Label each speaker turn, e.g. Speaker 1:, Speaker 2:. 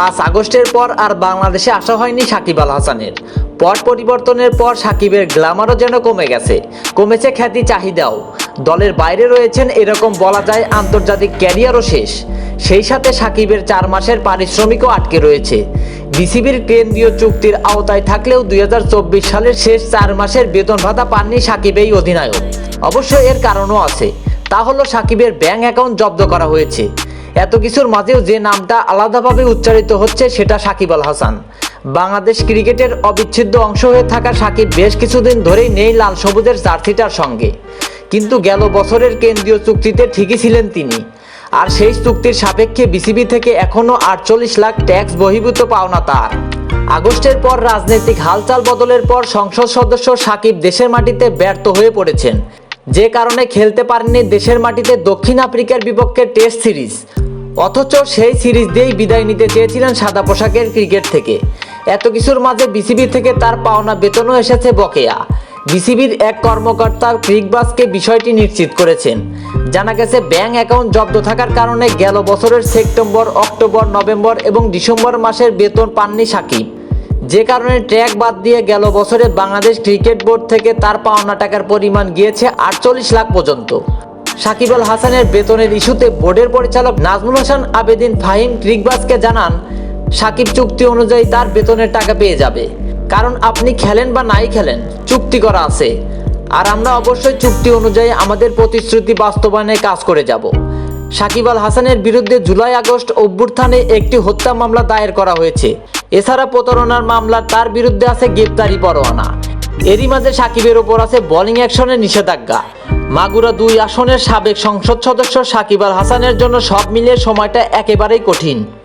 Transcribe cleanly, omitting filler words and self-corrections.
Speaker 1: 5 আগস্টের পর আর বাংলাদেশে আসা হয়নি সাকিব আল হাসানের। পট পরিবর্তনের পর সাকিবের গ্ল্যামারও যেন কমে গেছে, কমেছে খ্যাতি চাহিদাও। দলের বাইরে রয়েছেন, এরকম বলা যায় আন্তর্জাতিক ক্যারিয়ারও শেষ। সেই সাথে সাকিবের 4 মাসের পারিশ্রমিকও আটকে রয়েছে। বিসিবির কেন্দ্রীয় চুক্তির আওতায় থাকলেও 2024 সালের শেষ 4 মাসের বেতন ভাতা পাননি সাকিব এই অধিনায়ক। অবশ্য এর কারণও আছে, তা হলো সাকিবের ব্যাংক অ্যাকাউন্ট জব্দ করা হয়েছে। এত কিছুর মাঝেও যে নামটা আলাদাভাবে উচ্চারিত হচ্ছে সেটা সাকিব আল হাসান। বাংলাদেশ ক্রিকেটের অবিচ্ছেদ্য অংশ হয়ে থাকা সাকিব বেশ কিছুদিন ধরেই নেই লাল সবুজের জার্সিটার সঙ্গে, কিন্তু গেল বছরের কেন্দ্রীয় চুক্তিতে ঠিকই ছিলেন তিনি। আর সেই চুক্তির সাপেক্ষে বিসিবি থেকে এখনও 48 লাখ ট্যাক্স বহির্ভূত পাওনা তার। আগস্টের পর রাজনৈতিক হালচাল বদলের পর সংসদ সদস্য সাকিব দেশের মাটিতে ব্যর্থ হয়ে পড়েছেন, যে কারণে খেলতে পারেননি দেশের মাটিতে দক্ষিণ আফ্রিকার বিপক্ষে টেস্ট সিরিজ। অথচ সেই সিরিজ দিয়েই বিদায় নিতে চেয়েছিলেন সাদা পোশাকের ক্রিকেট থেকে। এত কিছুর মাঝে বিসিবি থেকে তার পাওনা বেতনও এসেছে বকেয়া। বিসিবির এক কর্মকর্তা ক্রিকবাজকে বিষয়টি নিশ্চিত করেছেন। জানা গেছে ব্যাংক অ্যাকাউন্ট জব্দ থাকার কারণে গেল বছরের সেপ্টেম্বর, অক্টোবর, নভেম্বর এবং ডিসেম্বর মাসের বেতন পাননি সাকিব, যে কারণে ট্র্যাক বাদ দিয়ে গেল বছরে বাংলাদেশ ক্রিকেট বোর্ড থেকে তার পাওনা টাকার পরিমাণ গিয়েছে 48 লাখ পর্যন্ত। সাকিব আল হাসানের বেতনের ইস্যুতে বোর্ডের পরিচালক নাজমুল হাসান আবেদিন ফাহিম ক্রিকবাজকে জানান, সাকিব চুক্তি অনুযায়ী তার বেতনের টাকা পেয়ে যাবে, কারণ আপনি খেলেন বা নাই খেলেন চুক্তি করা আছে, আর আমরা অবশ্যই চুক্তি অনুযায়ী আমাদের প্রতিশ্রুতি বাস্তবায়নে কাজ করে যাব। সাকিব আল হাসানের বিরুদ্ধে জুলাই আগস্ট অভ্যুত্থানে একটি হত্যা মামলা দায়ের করা হয়েছে। এছাড়া প্রতারণার মামলা তার বিরুদ্ধে আছে গ্রেপ্তারি পরোয়ানা। এরই মাঝে সাকিবের ওপর আছে বোলিং অ্যাকশনের নিষেধাজ্ঞা। মাগুরা 2 আসনের সাবেক সংসদ সদস্য সাকিব আল হাসানের জন্য সব মিলিয়ে সময়টা একেবারেই কঠিন।